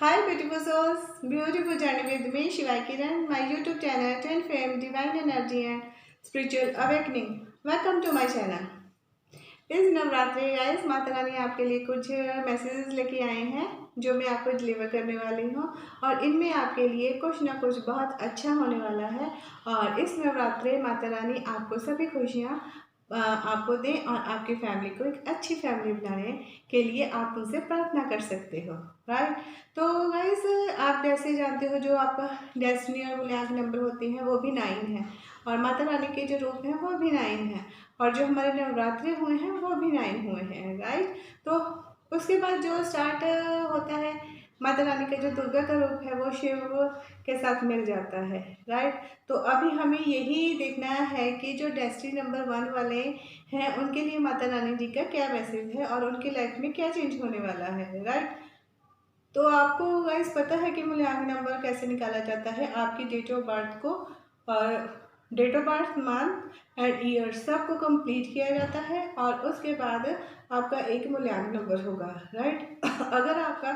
Hi beautiful souls, beautiful journey with me Shiva Kiran, my YouTube channel 10 Fame Divine Energy and Spiritual Awakening. Welcome to my channel. इस Navratri guys Mata Rani आपके लिए कुछ messages लेके आए हैं जो मैं आपको डिलीवर करने वाली हूँ और इनमें आपके लिए कुछ ना कुछ बहुत अच्छा होने वाला है। और इस नवरात्रि माता रानी आपको सभी खुशियाँ आपको दें और आपकी फैमिली को एक अच्छी फैमिली बनाने के लिए आप उनसे प्रार्थना कर सकते हो, राइट। तो गाइस आप जैसे जानते हो जो आपका डेस्टिनी और मूल्यांक नंबर होते हैं वो भी 9 है और माता रानी के जो रूप हैं वो भी 9 है और जो हमारे नवरात्रि हुए हैं वो भी 9 हुए हैं, राइट। तो उसके बाद जो स्टार्ट होता है माता रानी का जो दुर्गा का रूप है वो शिव के साथ मिल जाता है, राइट। तो अभी हमें यही देखना है कि जो डेस्टिनी नंबर 1 वाले हैं उनके लिए माता रानी जी का क्या मैसेज है और उनकी लाइफ में क्या चेंज होने वाला है, राइट। तो आपको गाइस पता है कि मूल्यांक नंबर कैसे निकाला जाता है। आपकी डेट ऑफ बर्थ को और date of birth, month and year सबको कंप्लीट किया जाता है और उसके बाद आपका एक मूल्यांक नंबर होगा, राइट। अगर आपका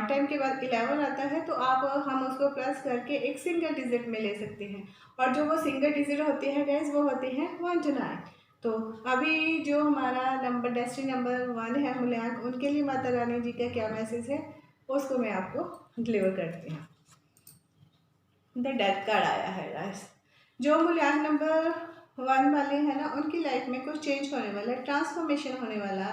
10 के बाद 11 आता है तो हम उसको प्लस करके एक सिंगल डिजिट में ले सकते हैं और जो वो सिंगल डिजिट होते हैं गैस वो होते हैं 1 to 9। तो अभी जो हमारा नंबर डेस्टिनी नंबर 1 है मूल्यांक, उनके लिए माता रानी जी का क्या मैसेज है उसको मैं आपको डिलीवर करती हूँ। द डेथ कार्ड आया है गाइस। जो मूल्यांक नंबर 1 वाले हैं ना उनकी लाइफ में कुछ चेंज होने वाला है, ट्रांसफॉर्मेशन होने वाला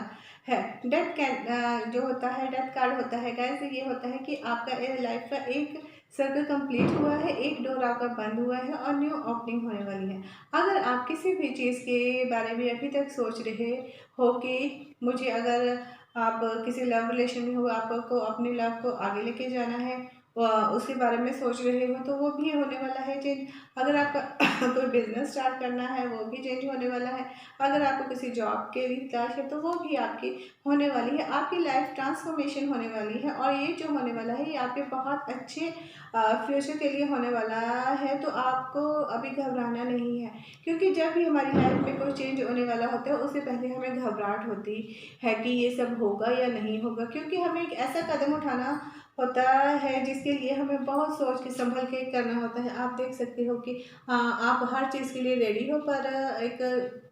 है। डेथ जो होता है डेथ कार्ड होता है गाइस, ये होता है कि आपका लाइफ का एक सर्कल कंप्लीट हुआ है, एक डोर आपका बंद हुआ है और न्यू ओपनिंग होने वाली है। अगर आप किसी भी चीज़ के बारे में अभी तक सोच रहे हो कि मुझे अगर आप किसी लव रिलेशन में हो, आपको अपने लव को आगे लेके जाना है, उसके बारे में सोच रहे हो तो वो भी होने वाला है चेंज। अगर आपका कोई बिजनेस स्टार्ट करना है वो भी चेंज होने वाला है। अगर आपको किसी जॉब के लिए तलाश है तो वो भी आपकी होने वाली है। आपकी लाइफ ट्रांसफॉर्मेशन होने वाली है और ये जो होने वाला है ये आपके बहुत अच्छे फ्यूचर के लिए होने वाला है। तो आपको अभी घबराना नहीं है क्योंकि जब भी हमारी लाइफ में कोई चेंज होने वाला होता है उससे पहले हमें घबराहट होती है कि ये सब होगा या नहीं होगा, क्योंकि हमें एक ऐसा कदम उठाना होता है जिसके लिए हमें बहुत सोच के संभल के करना होता है। आप देख सकते हो कि आप हर चीज़ के लिए रेडी हो पर एक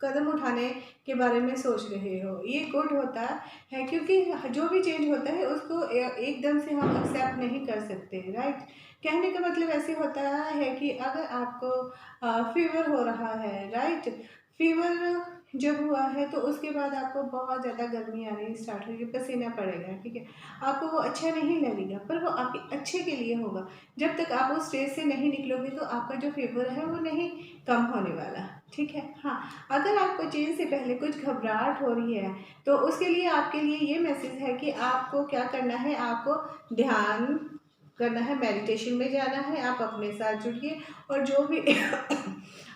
कदम उठाने के बारे में सोच रहे हो, ये गुड होता है क्योंकि जो भी चेंज होता है उसको एकदम से हम एक्सेप्ट नहीं कर सकते, राइट। कहने का मतलब ऐसे होता है कि अगर आपको फीवर हो रहा है, राइट, फीवर जब हुआ है तो उसके बाद आपको बहुत ज़्यादा गर्मी आनी स्टार्ट होगी, पसीना पड़ेगा, ठीक है, आपको वो अच्छा नहीं लगेगा पर वो आपके अच्छे के लिए होगा। जब तक आप उस स्टेज से नहीं निकलोगे तो आपका जो फीवर है वो नहीं कम होने वाला, ठीक है। हाँ, अगर आपको चेंज से पहले कुछ घबराहट हो रही है तो उसके लिए आपके लिए ये मैसेज है कि आपको क्या करना है, आपको ध्यान करना है, मेडिटेशन में जाना है, आप अपने साथ जुड़िए और जो भी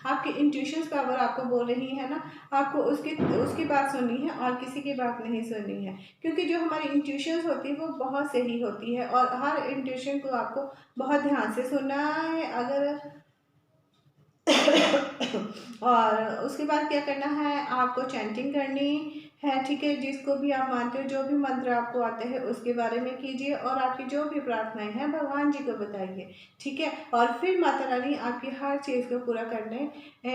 आपकी इंट्यूशंस पावर आपको बोल रही है ना, आपको उसकी बात सुननी है और किसी की बात नहीं सुननी है, क्योंकि जो हमारी इंट्यूशंस होती है वो बहुत सही होती है और हर इंट्यूशन को आपको बहुत ध्यान से सुनना है। अगर और उसके बाद क्या करना है, आपको चैंटिंग करनी है, ठीक है, जिसको भी आप मानते हो, जो भी मंत्र आपको आते हैं उसके बारे में कीजिए और आपकी जो भी प्रार्थनाएं हैं भगवान जी को बताइए, ठीक है। और फिर माता रानी आपकी हर चीज़ को पूरा करने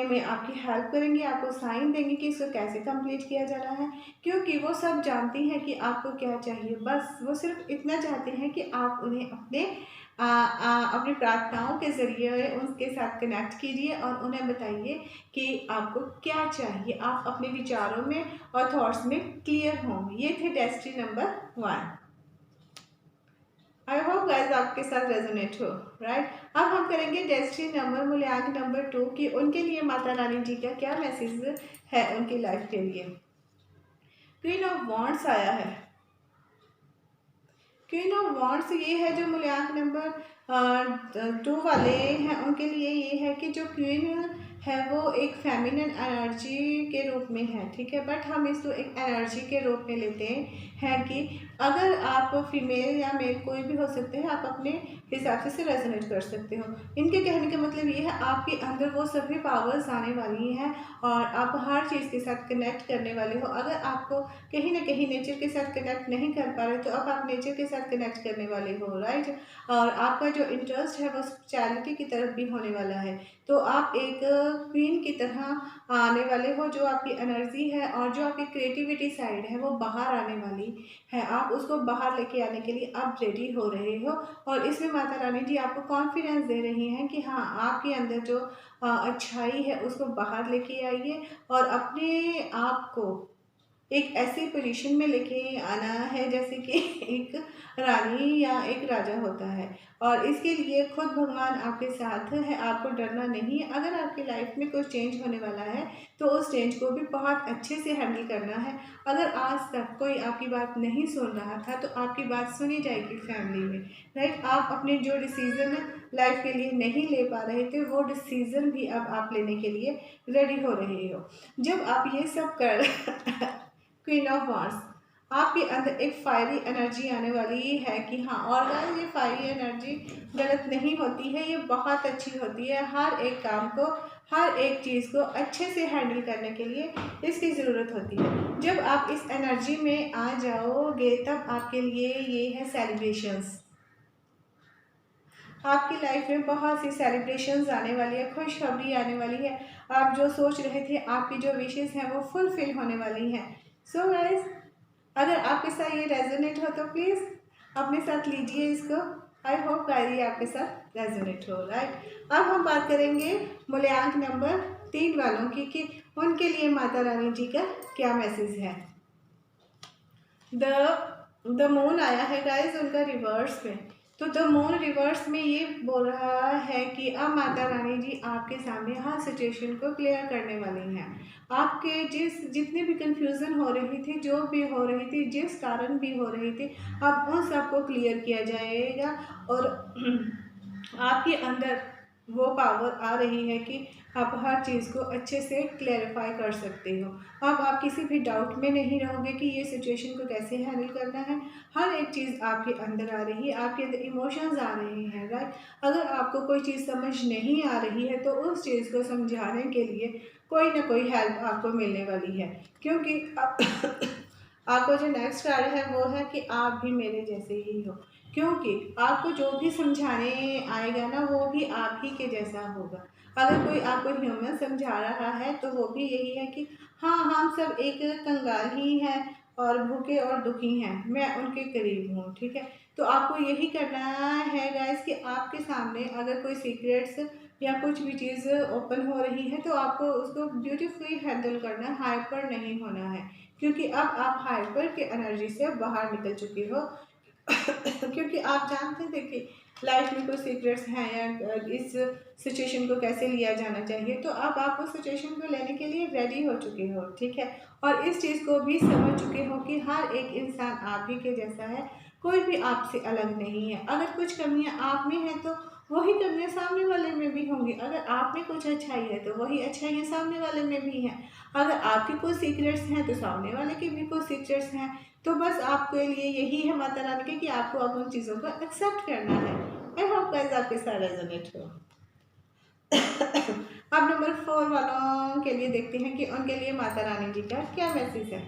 में आपकी हेल्प करेंगी, आपको साइन देंगे कि इसको कैसे कंप्लीट किया जाना है, क्योंकि वो सब जानती हैं कि आपको क्या चाहिए। बस वो सिर्फ इतना चाहते हैं कि आप उन्हें अपनी प्रार्थनाओं के ज़रिए उनके साथ कनेक्ट कीजिए और उन्हें बताइए कि आपको क्या चाहिए। आप अपने विचारों में और थॉट्स में क्लियर हों। ये थे destiny number 1। I hope guys आपके साथ रेजोनेट हो, राइट। अब हम करेंगे डेस्टिनी नंबर मूल्यांक नंबर 2 कि उनके लिए माता रानी जी का क्या मैसेज है उनकी लाइफ के लिए। क्वीन ऑफ वॉन्ड्स आया है। क्वीन ऑफ वॉन्ड्स ये है जो मूल्यांक नंबर 2 वाले हैं उनके लिए, ये है कि जो क्वीन है वो एक फेमिनिन एनर्जी के रूप में है, ठीक है। बट हम इसको एक एनर्जी के रूप में लेते हैं कि अगर आप फीमेल या मेल कोई भी हो सकते हैं, आप अपने हिसाब से रेजोनेट कर सकते हो। इनके कहने का मतलब ये है आपके अंदर वो सभी पावर्स आने वाली हैं और आप हर चीज़ के साथ कनेक्ट करने वाले हो। अगर आपको कहीं ना कहीं नेचर के साथ कनेक्ट नहीं कर पा रहे तो अब आप नेचर के साथ कनेक्ट करने वाले हो, राइट। और आपका जो इंटरेस्ट है वो स्पिरिचुअलिटी की तरफ भी होने वाला है। तो आप एक क्वीन की तरह आने वाले हो। जो आपकी एनर्जी है और जो आपकी क्रिएटिविटी साइड है वो बाहर आने वाली है। आप उसको बाहर लेके आने के लिए आप रेडी हो रहे हो और इसमें माता रानी जी आपको कॉन्फिडेंस दे रही हैं कि हाँ, आपके अंदर जो अच्छाई है उसको बाहर लेके आइए और अपने आप को एक ऐसी पोजीशन में लेके आना है जैसे कि एक रानी या एक राजा होता है। और इसके लिए खुद भगवान आपके साथ है, आपको डरना नहीं है। अगर आपकी लाइफ में कुछ चेंज होने वाला है तो उस चेंज को भी बहुत अच्छे से हैंडल करना है। अगर आज तक कोई आपकी बात नहीं सुन रहा था तो आपकी बात सुनी जाएगी फैमिली में, राइट। आप अपने जो डिसीज़न लाइफ के लिए नहीं ले पा रहे थे वो डिसीज़न भी अब आप लेने के लिए रेडी हो रहे हो। जब आप ये सब कर क्वीन ऑफ वांड्स, आपके अंदर एक फायरी एनर्जी आने वाली है कि हाँ। और गाइस ये फायरी एनर्जी गलत नहीं होती है, ये बहुत अच्छी होती है। हर एक काम को, हर एक चीज़ को अच्छे से हैंडल करने के लिए इसकी ज़रूरत होती है। जब आप इस एनर्जी में आ जाओगे तब आपके लिए ये है सेलिब्रेशंस। आपकी लाइफ में बहुत सी सेलिब्रेशंस आने वाली है, खुशखबरी आने वाली है। आप जो सोच रहे थे, आपकी जो विशेस हैं वो फुलफिल होने वाली हैं। सो गाइस, अगर आपके साथ ये रेजोनेट हो तो प्लीज़ अपने साथ लीजिए इसको। आई होप गाइस ये आपके साथ रेजोनेट हो, राइट। अब हम बात करेंगे मूल्यांक नंबर 3 वालों की कि उनके लिए माता रानी जी का क्या मैसेज है। द मून आया है गाइस उनका रिवर्स में। तो द मून रिवर्स में ये बोल रहा है कि अब माता रानी जी आपके सामने हर सिचुएशन को क्लियर करने वाली हैं। आपके जितने भी कंफ्यूजन हो रही थी, जो भी हो रही थी, जिस कारण भी हो रही थी, अब उन सबको क्लियर किया जाएगा और आपके अंदर वो पावर आ रही है कि आप हर चीज़ को अच्छे से क्लैरिफाई कर सकते हो। अब आप किसी भी डाउट में नहीं रहोगे कि ये सिचुएशन को कैसे हैंडल करना है। हर एक चीज़ आपके अंदर आ रही है, आपके अंदर इमोशंस आ रहे हैं, राइट। अगर आपको कोई चीज़ समझ नहीं आ रही है तो उस चीज़ को समझाने के लिए कोई ना कोई हेल्प आपको मिलने वाली है। क्योंकि आपको जो नेक्स्ट कार्ड है वो है कि आप भी मेरे जैसे ही हो। क्योंकि आपको जो भी समझाने आएगा ना वो भी आप ही के जैसा होगा। अगर कोई आपको ह्यूमन समझा रहा है तो वो भी यही है कि हाँ, हम सब एक कंगाल ही हैं और भूखे और दुखी हैं, मैं उनके करीब हूँ, ठीक है। तो आपको यही करना है गाइस कि आपके सामने अगर कोई सीक्रेट्स या कुछ भी चीज़ ओपन हो रही है तो आपको उसको ब्यूटीफुली हैंडल करना है, हाइपर नहीं होना है। क्योंकि अब आप हाइपर के एनर्जी से बाहर निकल चुके हो। क्योंकि आप जानते थे कि लाइफ में कुछ सीक्रेट्स हैं या इस सिचुएशन को कैसे लिया जाना चाहिए, तो अब आप उस सिचुएशन को लेने के लिए रेडी हो चुके हो, ठीक है। और इस चीज़ को भी समझ चुके हो कि हर एक इंसान आप ही के जैसा है, कोई भी आपसे अलग नहीं है। अगर कुछ कमियां आप में हैं तो वही कमियां सामने वाले में भी होंगी। अगर आप में कुछ अच्छाई है तो वही अच्छाइयाँ सामने वाले में भी हैं। अगर आपकी कुछ सीक्रेट्स हैं तो सामने वाले के भी कुछ सीक्रेट्स हैं। तो बस आपके लिए यही है माता रानी के कि आपको अब उन चीज़ों को एक्सेप्ट करना है। आई होप गाइस आपके साथ रेजोनेट हो। अब नंबर 4 वालों के लिए देखते हैं कि उनके लिए माता रानी जी का क्या मैसेज है।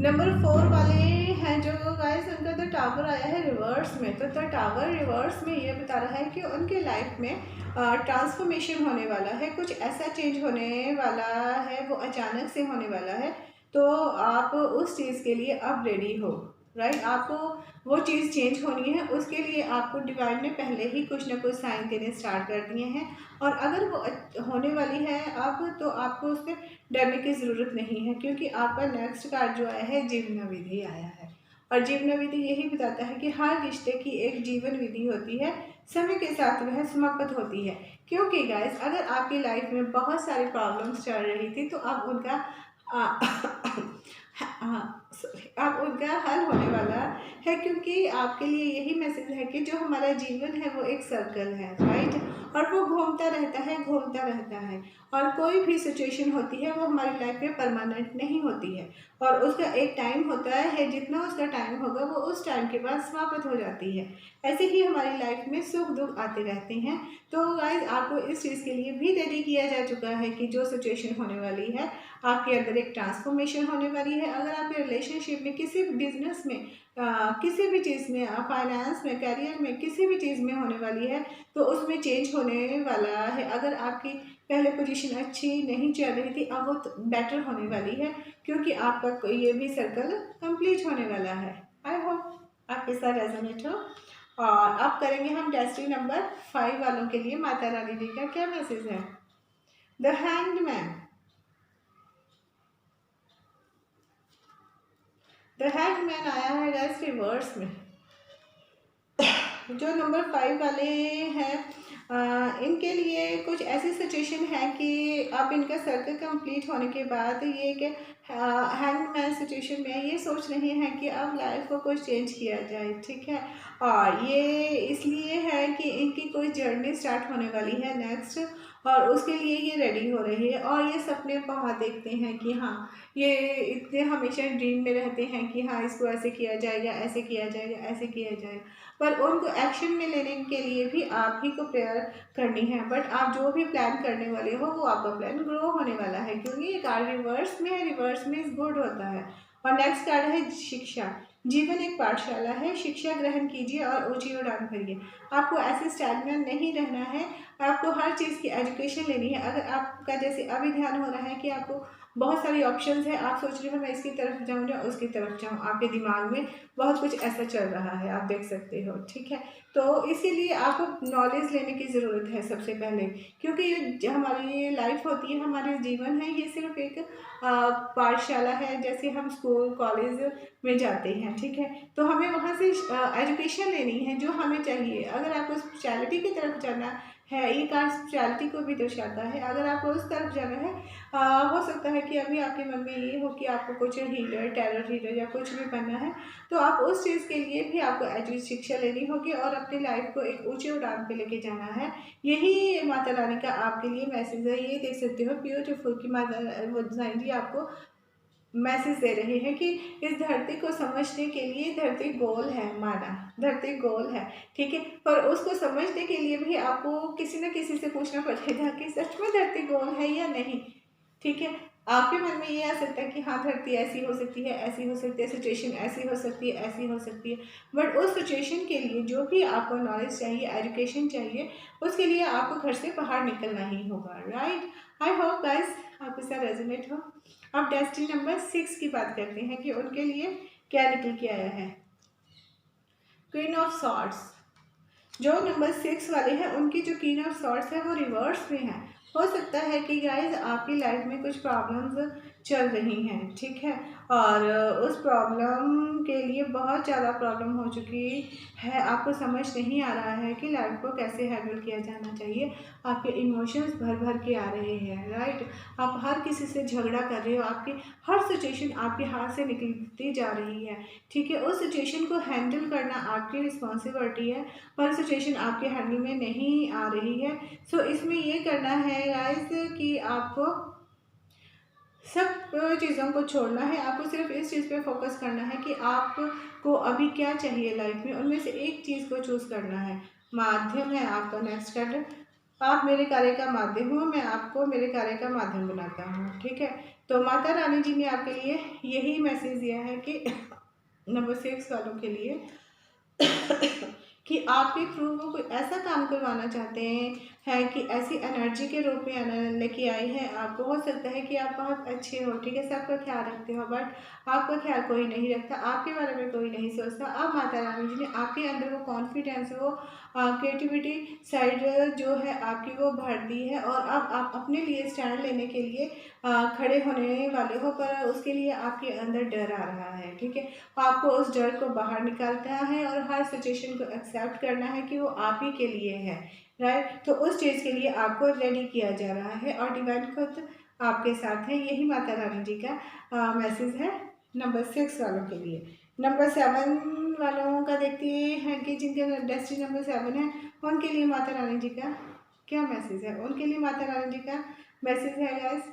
नंबर 4 वाले हैं जो गाइस, उनका तो टावर आया है रिवर्स में। तो टावर रिवर्स में ये बता रहा है कि उनके लाइफ में ट्रांसफॉर्मेशन होने वाला है, कुछ ऐसा चेंज होने वाला है, वो अचानक से होने वाला है। तो आप उस चीज़ के लिए अब रेडी हो, राइट। आपको वो चीज़ चेंज होनी है, उसके लिए आपको डिवाइन ने पहले ही कुछ ना कुछ साइन देने स्टार्ट कर दिए हैं। और अगर वो होने वाली है अब तो आपको उससे डरने की ज़रूरत नहीं है। क्योंकि आपका नेक्स्ट कार्ड जो आया है जीवन विधि आया है। और जीवन विधि यही बताता है कि हर रिश्ते की एक जीवन विधि होती है, समय के साथ वह समाप्त होती है। क्योंकि गाइस अगर आपकी लाइफ में बहुत सारी प्रॉब्लम्स चल रही थी तो अब उनका अब उनका हल होने वाला है, क्योंकि आपके लिए यही मैसेज है कि जो हमारा जीवन है वो एक सर्कल है, राइट, और वो घूमता रहता है, घूमता रहता है, और कोई भी सिचुएशन होती है वो हमारी लाइफ में परमानेंट नहीं होती है, और उसका एक टाइम होता है, जितना उसका टाइम होगा वो उस टाइम के बाद समाप्त हो जाती है। ऐसे ही हमारी लाइफ में सुख दुख आते रहते हैं। तो गाइज आपको इस चीज़ के लिए भी रेडी किया जा चुका है कि जो सिचुएशन होने वाली है, आपके अंदर एक ट्रांसफॉर्मेशन होने वाली है। अगर आपके रिलेशनशिप में, किसी भी बिजनेस में, किसी भी चीज़ में, फाइनेंस में, करियर में, किसी भी चीज़ में होने वाली है, तो उसमें चेंज होने वाला है। अगर आपकी पहले पोजीशन अच्छी नहीं चल रही थी, अब वो बेटर होने वाली है, क्योंकि आपका ये भी सर्कल कंप्लीट होने वाला है। आई होप आपके साथ रेजोनेट हो। और अब करेंगे हम डेस्टिनी नंबर 5 वालों के लिए माता रानी जी का क्या मैसेज है। The hanged man. The hanged man आया है गाइस रिवर्स में। जो नंबर 5 वाले हैं, इनके लिए कुछ ऐसी सिचुएशन है कि अब इनका सर्कल कंप्लीट होने के बाद ये कि हैंगमैन सिचुएशन में ये सोच रहे हैं कि अब लाइफ को कुछ चेंज किया जाए, ठीक है। और ये इसलिए है कि इनकी कोई जर्नी स्टार्ट होने वाली है नेक्स्ट, और उसके लिए ये रेडी हो रही है, और ये सपने बहुत देखते हैं कि हाँ, ये इतने हमेशा ड्रीम में रहते हैं कि हाँ इसको ऐसे किया जाएगा, ऐसे किया जाएगा, ऐसे किया जाएगा, पर उनको एक्शन में लेने के लिए भी आप ही को प्रेयर करनी है। बट आप जो भी प्लान करने वाले हो वो आपका प्लान ग्रो होने वाला है, क्योंकि ये कार्ड रिवर्स में है, रिवर्स में इज गुड होता है। और नेक्स्ट कार्ड है शिक्षा। जीवन एक पाठशाला है, शिक्षा ग्रहण कीजिए और ऊंची उड़ान भरिए। आपको ऐसे स्टैग्नेंट नहीं रहना है, आपको हर चीज़ की एजुकेशन लेनी है। अगर आपका जैसे अभी ध्यान हो रहा है कि आपको बहुत सारी ऑप्शंस है, आप सोच रहे हो मैं इसकी तरफ जाऊँ या उसकी तरफ जाऊँ, आपके दिमाग में बहुत कुछ ऐसा चल रहा है, आप देख सकते हो, ठीक है। तो इसीलिए आपको नॉलेज लेने की ज़रूरत है सबसे पहले, क्योंकि ये हमारी ये लाइफ होती है, हमारे जीवन है, ये सिर्फ एक पाठशाला है। जैसे हम स्कूल कॉलेज में जाते हैं, ठीक है, तो हमें वहाँ से एजुकेशन लेनी है जो हमें चाहिए। अगर आपको स्पेशलिटी की तरफ जाना है, ये कार्ड स्पेशलिटी को भी दर्शाता है, अगर आपको उस तरफ जाना है, हो सकता है कि अभी आपके मन में ये हो कि आपको कुछ हीलर, टेरर हीलर या कुछ भी बनना है, तो आप उस चीज़ के लिए भी आपको शिक्षा लेनी होगी और अपनी लाइफ को एक ऊंचे उड़ान पे लेके जाना है। यही माता रानी का आपके लिए मैसेज है। ये देख सकते हो ब्यूटीफुल की माता जी आपको मैसेज दे रहे हैं कि इस धरती को समझने के लिए धरती गोल है, माना धरती गोल है, ठीक है, पर उसको समझने के लिए भी आपको किसी न किसी से पूछना पड़ेगा कि सच में धरती गोल है या नहीं, ठीक है। आपके मन में ये आ सकता है कि हाँ धरती ऐसी हो सकती है, ऐसी हो सकती है, सिचुएशन ऐसी हो सकती है, ऐसी हो सकती है, बट उस सिचुएशन के लिए जो भी आपको नॉलेज चाहिए, एजुकेशन चाहिए, उसके लिए आपको घर से बाहर निकलना ही होगा, राइट। आई होप गाइस आपके साथ रेजोनेट हो। अब डेस्टिनी नंबर 6 की बात करते हैं कि उनके लिए क्या निकल के आया है। Queen of swords. जो नंबर 6 वाले हैं उनकी जो क्वीन ऑफ सॉर्ड्स है वो रिवर्स में है। हो सकता है कि गाइज आपकी लाइफ में कुछ प्रॉब्लम्स चल रही हैं, ठीक है, और उस प्रॉब्लम के लिए बहुत ज़्यादा प्रॉब्लम हो चुकी है, आपको समझ नहीं आ रहा है कि लाइफ को कैसे हैंडल किया जाना चाहिए। आपके इमोशंस भर भर के आ रहे हैं, राइट, आप हर किसी से झगड़ा कर रहे हो, आपकी हर सिचुएशन आपके हाथ से निकलती जा रही है, ठीक है। उस सिचुएशन को हैंडल करना आपकी रिस्पॉन्सिबिलिटी है, पर सिचुएशन आपके हैंडल में नहीं आ रही है। सो इसमें ये करना है गाइस कि आपको सब चीज़ों को छोड़ना है, आपको सिर्फ इस चीज़ पे फोकस करना है कि आपको अभी क्या चाहिए लाइफ में, उनमें से एक चीज़ को चूज़ करना है। माध्यम है आपका नेक्स्ट कार्ड। आप मेरे कार्य का माध्यम हो, मैं आपको मेरे कार्य का माध्यम बनाता हूँ, ठीक है। तो माता रानी जी ने आपके लिए यही मैसेज दिया है कि नंबर 6 वालों के लिए कि आपके थ्रू वो कोई ऐसा काम करवाना चाहते हैं कि ऐसी एनर्जी के रूप में लेके आई है। आपको हो सकता है कि आप बहुत अच्छे हो, ठीक है, सबका ख्याल रखते हो, बट आपका ख्याल कोई नहीं रखता, आपके बारे में कोई नहीं सोचता। अब माता रानी जी ने आपके अंदर वो कॉन्फिडेंस, वो क्रिएटिविटी साइड जो है आपकी वो भर दी है, और अब आप अपने लिए स्टैंड लेने के लिए खड़े होने वाले हो, पर उसके लिए आपके अंदर डर आ रहा है, ठीक है। आपको उस डर को बाहर निकालना है और हर सिचुएशन को एक्सेप्ट करना है कि वो आप ही के लिए है, राइट। तो उस चीज़ के लिए आपको रेडी किया जा रहा है और डिवाइन खुद आपके साथ है। यही माता रानी जी का मैसेज है। नंबर 6 वालों के लिए। नंबर 7 वालों का देखते हैं कि जिनका डेस्टिनी नंबर 7 है, उनके लिए माता रानी जी का क्या मैसेज है। उनके लिए माता रानी जी का मैसेज है गाइस,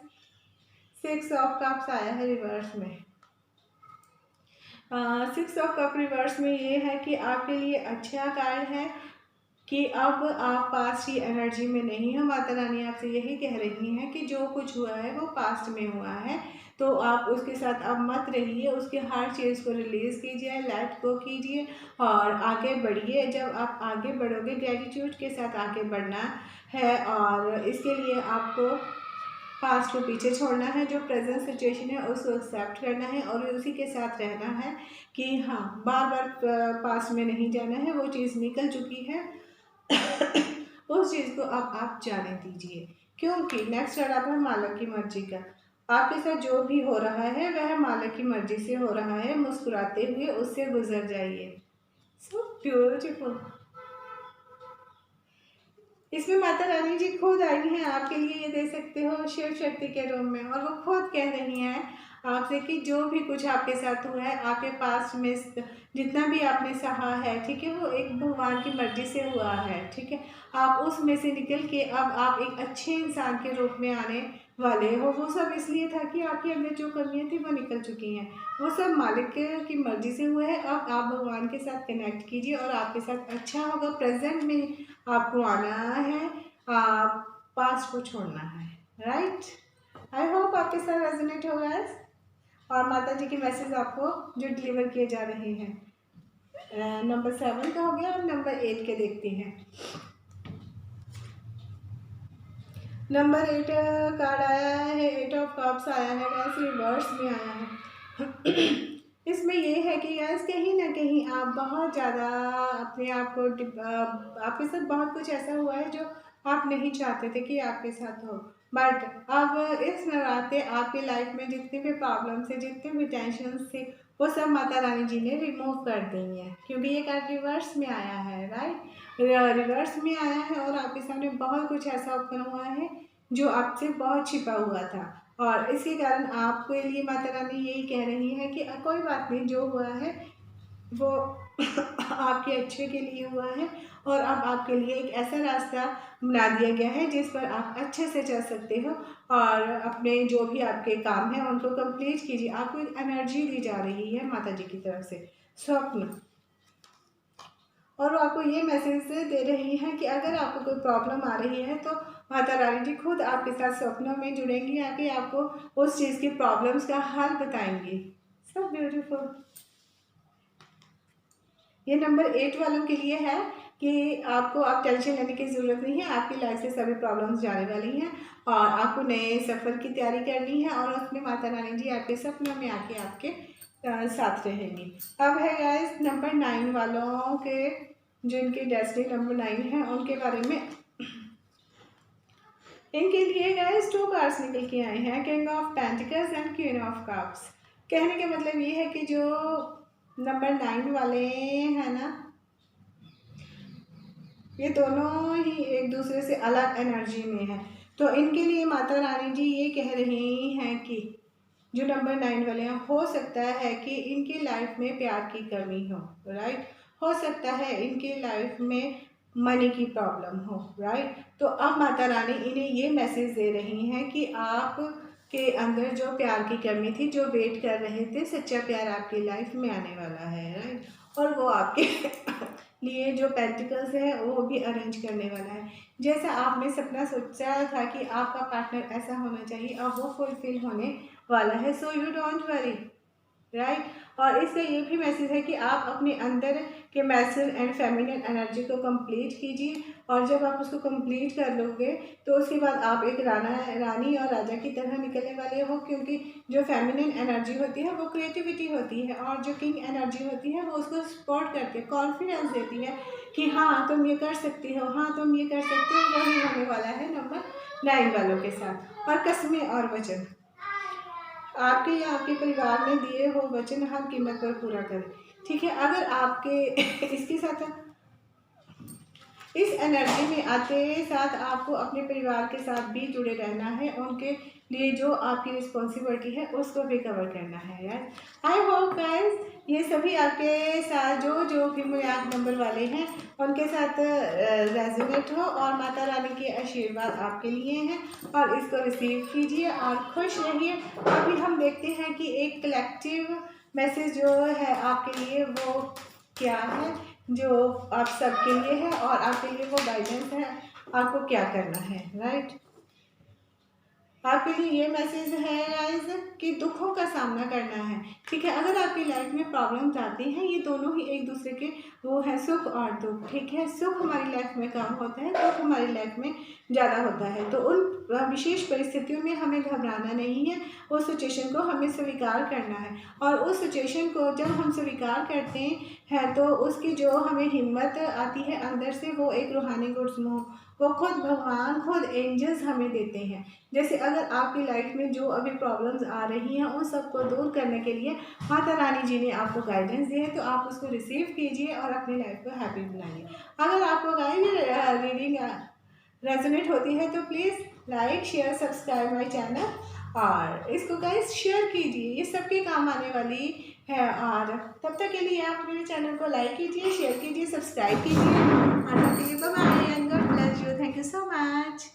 6 ऑफ कप्स आया है रिवर्स में। 6 ऑफ कप रिवर्स में ये है कि आपके लिए अच्छा कार्ड है कि अब आप पास्ट की एनर्जी में नहीं हो। माता रानी आपसे यही कह रही हैं कि जो कुछ हुआ है वो पास्ट में हुआ है, तो आप उसके साथ अब मत रहिए, उसके हर चीज़ को रिलीज़ कीजिए, लेट गो कीजिए और आगे बढ़िए। जब आप आगे बढ़ोगे, ग्रेटिट्यूड के साथ आगे बढ़ना है और इसके लिए आपको पास्ट को पीछे छोड़ना है, जो प्रेजेंट सिचुएशन है उसको एक्सेप्ट करना है और उसी के साथ रहना है कि हाँ, बार बार पास्ट में नहीं जाना है, वो चीज़ निकल चुकी है। उस चीज़ को अब आप जाने दीजिए, क्योंकि नेक्स्ट कार्ड आपका मालिक की मर्जी का। आपके साथ जो भी हो रहा है वह मालिक की मर्जी से हो रहा है, मुस्कुराते हुए उससे गुजर जाइए। So beautiful. इसमें माता रानी जी खुद आई हैं आपके लिए, ये दे सकते हो शिव शक्ति के रूप में, और वो खुद कह रही हैं आपसे कि जो भी कुछ आपके साथ हुआ है, आपके पास में जितना भी आपने सहा है, ठीक है, वो एक भगवान की मर्जी से हुआ है, ठीक है। आप उसमें से निकल के अब आप एक अच्छे इंसान के रूप में आने वाले हो। वो सब इसलिए था कि आपके अंदर जो कमियां थी वो निकल चुकी हैं, वो सब मालिक की मर्जी से हुआ है। अब आप भगवान के साथ कनेक्ट कीजिए और आपके साथ अच्छा होगा। प्रेजेंट में आपको आना है, आप पास्ट को छोड़ना है, राइट। आई होप आपके साथ रेजोनेट होगा और माता जी के मैसेज आपको जो डिलीवर किए जा रहे हैं। नंबर 7 का हो गया, और नंबर 8 के देखते हैं। नंबर 8 कार्ड आया है, 8 ऑफ कप्स आया है, वैसे रिवर्स में आया है। इसमें ये है कि गैस कहीं ना कहीं आप बहुत ज़्यादा अपने आप को आपके साथ बहुत कुछ ऐसा हुआ है जो आप नहीं चाहते थे कि आपके साथ हो, बट अब इस नवरात्रे आपकी लाइफ में जितने भी प्रॉब्लम्स थे, जितने भी टेंशन थे, वो सब माता रानी जी ने रिमूव कर दी हैं, क्योंकि ये कार्ड रिवर्स में आया है, राइट। रिवर्स में आया है और आपके सामने बहुत कुछ ऐसा ओपन हुआ है जो आपसे बहुत छिपा हुआ था, और इसके कारण आपके लिए माता रानी यही कह रही है कि कोई बात नहीं, जो हुआ है वो आपके अच्छे के लिए हुआ है, और अब आपके लिए एक ऐसा रास्ता बना दिया गया है जिस पर आप अच्छे से चल सकते हो और अपने जो भी आपके काम हैं उनको कंप्लीट कीजिए। आपको एक एनर्जी दी जा रही है माता जी की तरफ से, स्वप्न, और वो आपको ये मैसेज दे रही हैं कि अगर आपको कोई प्रॉब्लम आ रही है तो माता रानी जी खुद आपके साथ स्वप्नों में जुड़ेंगी, आके आपको उस चीज़ की प्रॉब्लम्स का हल बताएंगी। So beautiful. ये नंबर 8 वालों के लिए है कि आपको अब टेंशन लेने की ज़रूरत नहीं है, आपकी लाइफ से सभी प्रॉब्लम्स जाने वाली हैं और आपको नए सफ़र की तैयारी करनी है, और उसमें माता रानी जी आपके सपनों में आके आपके साथ रहेंगी। अब है गाइस नंबर 9 वालों के, जिनकी डेस्टिनी नंबर 9 है, उनके बारे में। इनके लिए गाइस 2 कार्ड्स निकल के आए हैं, king of pentacles and queen of cups. कहने का मतलब ये है कि जो नंबर 9 वाले हैं ना, ये दोनों ही एक दूसरे से अलग एनर्जी में है, तो इनके लिए माता रानी जी ये कह रही हैं कि जो नंबर 9 वाले हैं, हो सकता है कि इनकी लाइफ में प्यार की कमी हो, राइट। हो सकता है इनकी लाइफ में मनी की प्रॉब्लम हो, राइट। तो अब माता रानी इन्हें ये मैसेज दे रही हैं कि आप के अंदर जो प्यार की कमी थी, जो वेट कर रहे थे, सच्चा प्यार आपकी लाइफ में आने वाला है, राइट। और वो आपके लिए जो पेंटिकल्स है वो भी अरेंज करने वाला है। जैसा आपने सपना सोचा था कि आपका पार्टनर ऐसा होना चाहिए, अब वो फुलफिल होने वाला है। So you don't worry, right. और इसका ये भी मैसेज है कि आप अपने अंदर के मैस्कुलिन एंड फेमिनिन एनर्जी को कंप्लीट कीजिए, और जब आप उसको कंप्लीट कर लोगे तो उसके बाद आप एक रानी और राजा की तरह निकलने वाले हो, क्योंकि जो फेमिनिन एनर्जी होती है वो क्रिएटिविटी होती है, और जो किंग एनर्जी होती है वो उसको सपोर्ट करती है, कॉन्फिडेंस देती है कि हाँ तुम ये कर सकती हो, हाँ तुम ये कर सकते हो। वही होने वाला है नंबर 9 वालों के साथ। और कस्में और वचन, आपके या आपके परिवार ने दिए हो वचन हर कीमत पर पूरा करें, ठीक है। अगर आपके इसके साथ इस एनर्जी में आते साथ आपको अपने परिवार के साथ भी जुड़े रहना है, उनके लिए जो आपकी रिस्पॉन्सिबिलिटी है उसको भी कवर करना है यार। आई होप गाइस ये सभी आपके साथ जो कि मजाक नंबर वाले हैं उनके साथ रेजोनेट हो और माता रानी के आशीर्वाद आपके लिए हैं और इसको रिसीव कीजिए और खुश रहिए। अभी हम देखते हैं कि एक कलेक्टिव मैसेज जो है आपके लिए वो क्या है, जो आप सबके लिए है और आपके लिए वो गाइडेंस है आपको क्या करना है। राइट, आपके लिए ये मैसेज है गाइस कि दुखों का सामना करना है। ठीक है, अगर आपकी लाइफ में प्रॉब्लम्स आती हैं ये दोनों ही एक दूसरे के वो है, सुख और दुख। ठीक है, सुख हमारी लाइफ में कम होता है, दुख हमारी लाइफ में ज़्यादा होता है। तो उन विशेष परिस्थितियों में हमें घबराना नहीं है, उस सिचुएशन को हमें स्वीकार करना है और उस सिचुएशन को जब हम स्वीकार करते हैं तो उसकी जो हमें हिम्मत आती है अंदर से, वो एक रूहानी गुड्स वो खुद भगवान, खुद एंजल्स हमें देते हैं। जैसे अगर आपकी लाइफ में जो अभी प्रॉब्लम्स आ रही हैं उन सबको दूर करने के लिए माता रानी जी ने आपको गाइडेंस दी है, तो आप उसको रिसीव कीजिए और अपनी लाइफ को हैप्पी बनाइए। अगर आपको गाइस रीडिंग रेजोनेट होती है तो please like share subscribe my channel और इसको गाइस शेयर कीजिए, ये सबके काम आने वाली है। और तब तक के लिए आप मेरे चैनल को लाइक कीजिए, शेयर कीजिए, सब्सक्राइब कीजिए और तब के लिए bye bye and God bless you. Thank you so much.